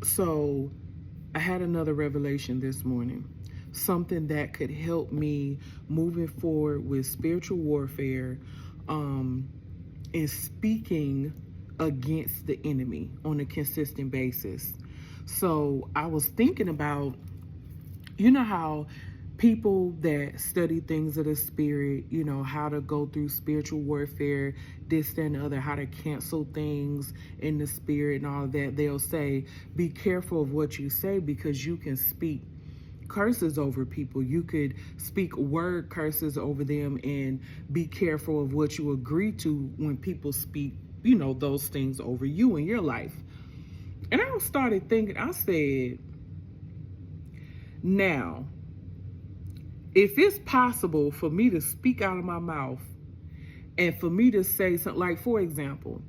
So I had another revelation this morning, something that could help me moving forward with spiritual warfare, and speaking against the enemy on a consistent basis. So I was thinking about, you know how people that study things of the spirit, how to go through spiritual warfare, this, that, and the other, how to cancel things in the spirit and all of that, they'll say, be careful of what you say because you can speak curses over people. You could speak word curses over them, and be careful of what you agree to when people speak, those things over you in your life. And I started thinking, I said, now, if it's possible for me to speak out of my mouth and for me to say something, like, for example,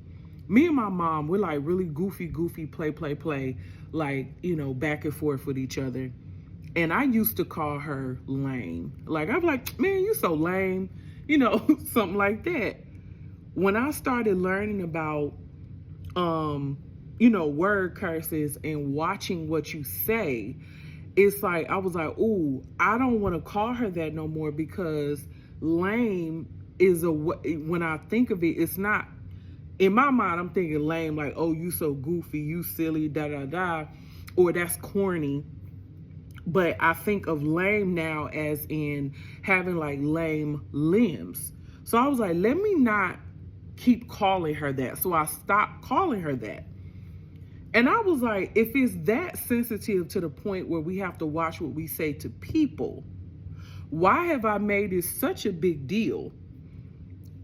me and my mom, we're like really goofy, play, like, back and forth with each other. And I used to call her lame. Like, I'm like, man, you so lame, something like that. When I started learning about, word curses and watching what you say, it's like, I was like, ooh, I don't want to call her that no more, because lame is when I think of it, it's not, in my mind, I'm thinking lame, like, oh, you so goofy, you silly, or that's corny. But I think of lame now as in having like lame limbs. So I was like, let me not keep calling her that. So I stopped calling her that. And I was like, if it's that sensitive to the point where we have to watch what we say to people, why have I made it such a big deal?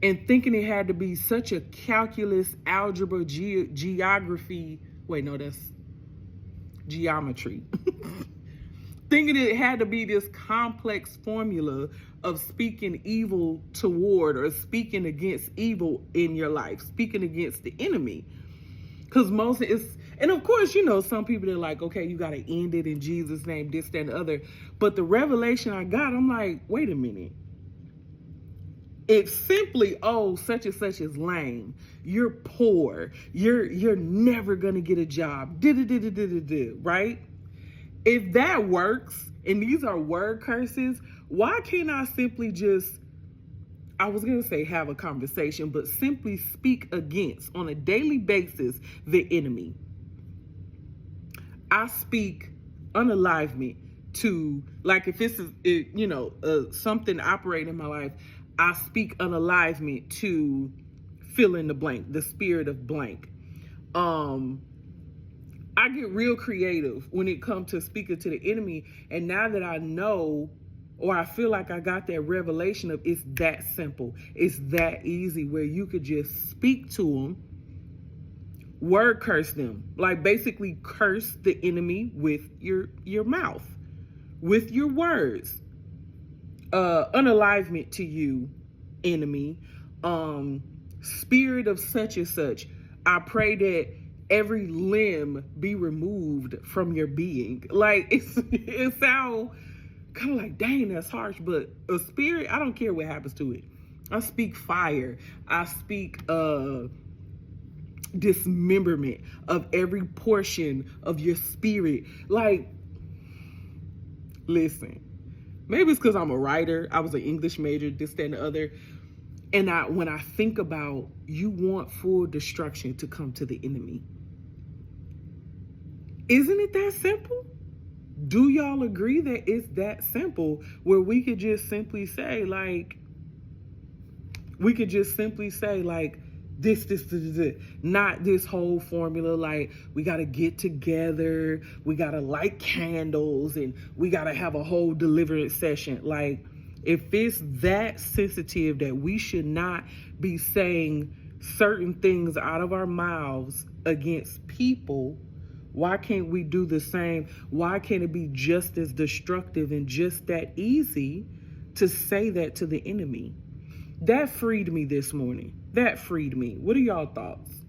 And thinking it had to be such a calculus, algebra, geography. Wait, no, that's geometry. Thinking it had to be this complex formula of speaking evil toward, or speaking against evil in your life, speaking against the enemy. Because and of course, some people are like, okay, you got to end it in Jesus' name, this, that, and the other. But the revelation I got, I'm like, wait a minute. It's simply, oh, such and such is lame. You're poor. You're never going to get a job. Right? If that works, and these are word curses, why can't I simply just, I was going to say have a conversation, but simply speak against, on a daily basis, the enemy? I speak unalivement to, like, if this is, something operating in my life, I speak unalivement to fill in the blank, the spirit of blank. I get real creative when it comes to speaking to the enemy. And now that I know, or I feel like I got that revelation of, it's that simple, it's that easy, where you could just speak to them, word curse them, like basically curse the enemy with your mouth, with your words. Unalivement to you, enemy. Spirit of such and such, I pray that every limb be removed from your being. Like, it sounds kind of like, dang, that's harsh, but a spirit, I don't care what happens to it. I speak fire. I speak dismemberment of every portion of your spirit. Like, listen, maybe it's because I'm a writer. I was an English major, this, that, and the other. And when I think about, you want full destruction to come to the enemy. Isn't it that simple? Do y'all agree that it's that simple, where we could just simply say, like, this, not this whole formula, like, we got to get together, we got to light candles, and we got to have a whole deliverance session. Like, if it's that sensitive that we should not be saying certain things out of our mouths against people, why can't we do the same? Why can't it be just as destructive and just that easy to say that to the enemy? That freed me this morning. That freed me. What are y'all thoughts?